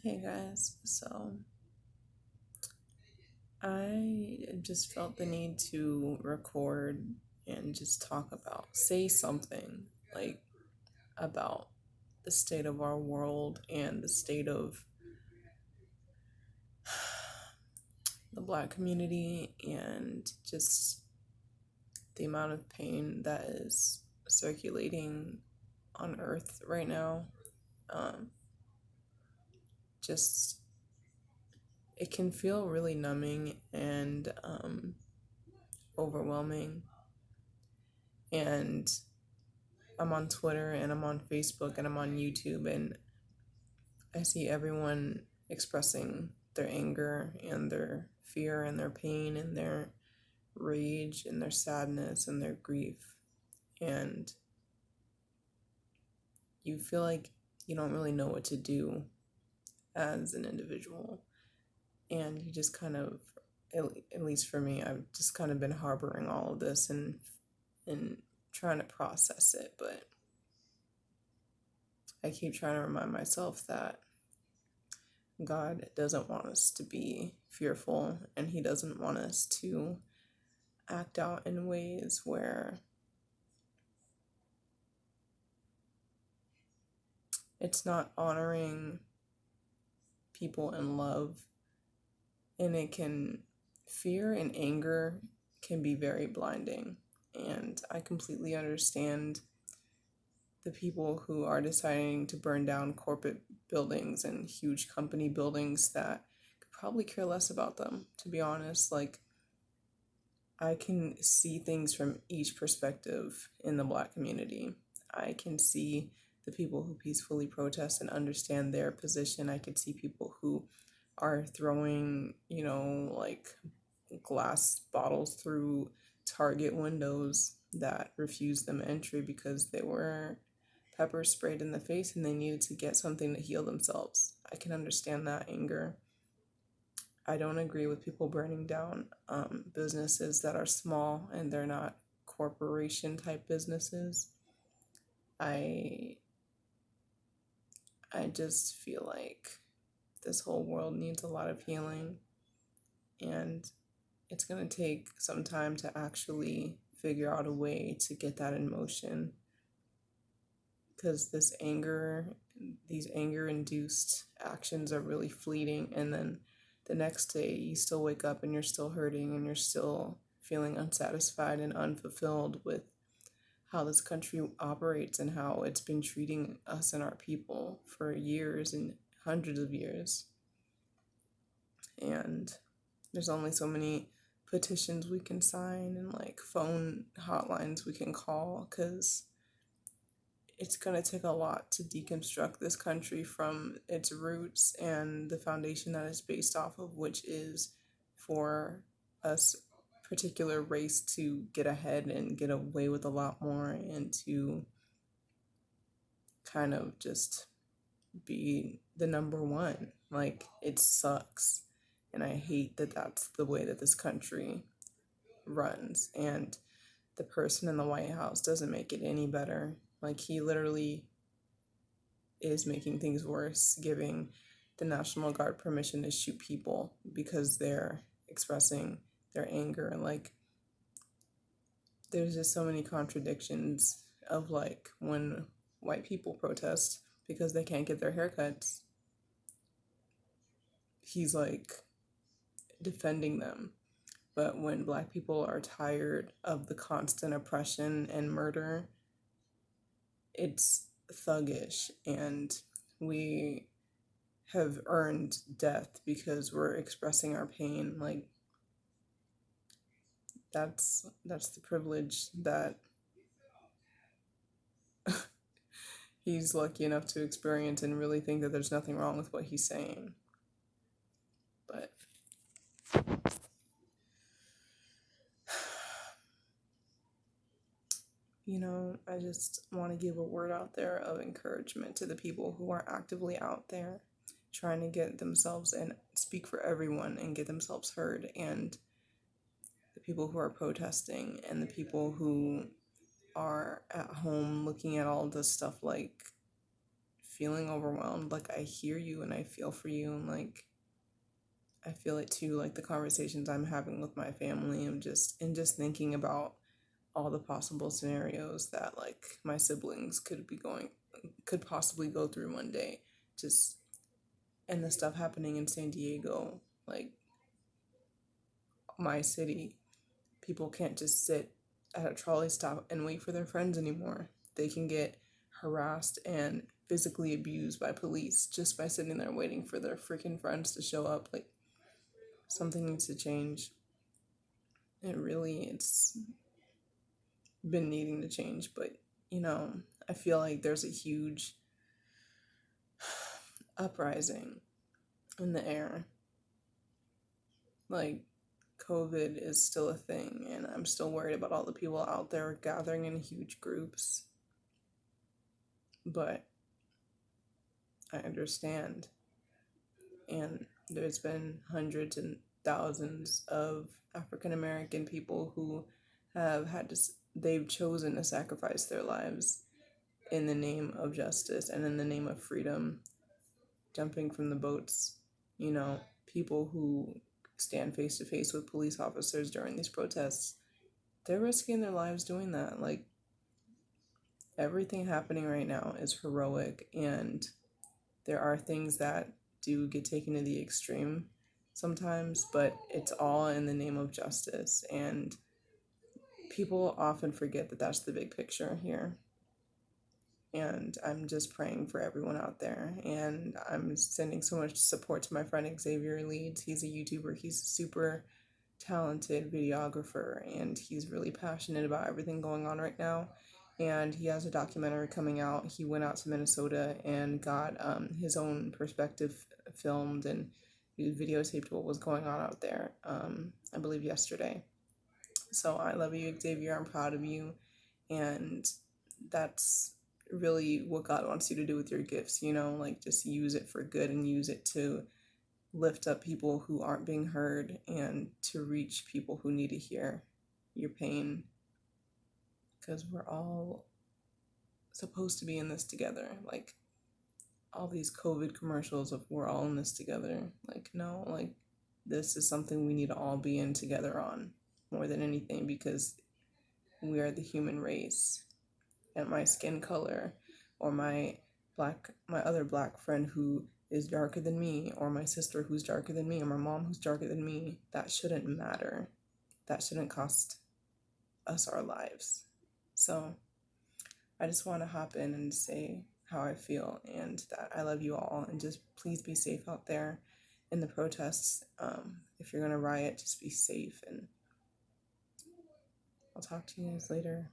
Hey guys, so I just felt the need to record and just say something like about the state of our world and the state of the Black community and just the amount of pain that is circulating on Earth right now. Um, just it can feel really numbing and overwhelming. And I'm on Twitter and I'm on Facebook and I'm on YouTube, and I see everyone expressing their anger and their fear and their pain and their rage and their sadness and their grief. And you feel like you don't really know what to do as an individual. And you just kind of, at least for me, I've just kind of been harboring all of this and trying to process it. But I keep trying to remind myself that God doesn't want us to be fearful, and He doesn't want us to act out in ways where it's not honoring people in love. And fear and anger can be very blinding. And I completely understand the people who are deciding to burn down corporate buildings and huge company buildings that could probably care less about them, to be honest. Like, I can see things from each perspective in the Black community. I can see the people who peacefully protest and understand their position. I could see people who are throwing, like glass bottles through Target windows that refuse them entry because they were pepper sprayed in the face and they needed to get something to heal themselves. I can understand that anger. I don't agree with people burning down businesses that are small and they're not corporation type businesses. I I just feel like this whole world needs a lot of healing, and it's going to take some time to actually figure out a way to get that in motion, because these anger induced actions are really fleeting, and then the next day you still wake up and you're still hurting and you're still feeling unsatisfied and unfulfilled with how this country operates and how it's been treating us and our people for years and hundreds of years. And there's only so many petitions we can sign and like phone hotlines we can call, because it's going to take a lot to deconstruct this country from its roots and the foundation that it's based off of, which is for us particular race to get ahead and get away with a lot more and to kind of just be the number one. Like, it sucks. And I hate that that's the way that this country runs. And the person in the White House doesn't make it any better. Like, he literally is making things worse, giving the National Guard permission to shoot people because they're expressing their anger. And like, there's just so many contradictions of like when white people protest because they can't get their haircuts, he's like defending them. But when Black people are tired of the constant oppression and murder, it's thuggish, and we have earned death because we're expressing our pain. Like, that's the privilege that he's lucky enough to experience, and really think that there's nothing wrong with what he's saying. But I just want to give a word out there of encouragement to the people who are actively out there trying to get themselves and speak for everyone and get themselves heard, and the people who are protesting and the people who are at home looking at all this stuff like feeling overwhelmed, like I hear you and I feel for you, and like I feel it too, like the conversations I'm having with my family and just thinking about all the possible scenarios that like my siblings could possibly go through one day. Just and the stuff happening in San Diego, like my city, people can't just sit at a trolley stop and wait for their friends anymore. They can get harassed and physically abused by police just by sitting there waiting for their freaking friends to show up. Like something needs to change. It's been needing to change, but I feel like there's a huge uprising in the air. Like COVID is still a thing, and I'm still worried about all the people out there gathering in huge groups. But I understand. And there's been hundreds and thousands of African American people who they've chosen to sacrifice their lives in the name of justice and in the name of freedom, jumping from the boats, people who stand face to face with police officers during these protests, they're risking their lives doing that. Like everything happening right now is heroic, and there are things that do get taken to the extreme sometimes, but it's all in the name of justice. And people often forget that that's the big picture here. And I'm just praying for everyone out there. And I'm sending so much support to my friend Xavier Leeds. He's a YouTuber. He's a super talented videographer, and he's really passionate about everything going on right now. And he has a documentary coming out. He went out to Minnesota and got his own perspective filmed, and he videotaped what was going on out there, I believe yesterday. So I love you, Xavier. I'm proud of you. And that's really what God wants you to do with your gifts, like just use it for good and use it to lift up people who aren't being heard and to reach people who need to hear your pain, because we're all supposed to be in this together. Like all these COVID commercials of we're all in this together. Like, no, like this is something we need to all be in together on more than anything, because we are the human race. And my skin color, or my other black friend who is darker than me, or my sister who's darker than me, or my mom who's darker than me, that shouldn't matter. That shouldn't cost us our lives. So I just want to hop in and say how I feel and that I love you all, and just please be safe out there in the protests. If you're going to riot, just be safe, and I'll talk to you guys later.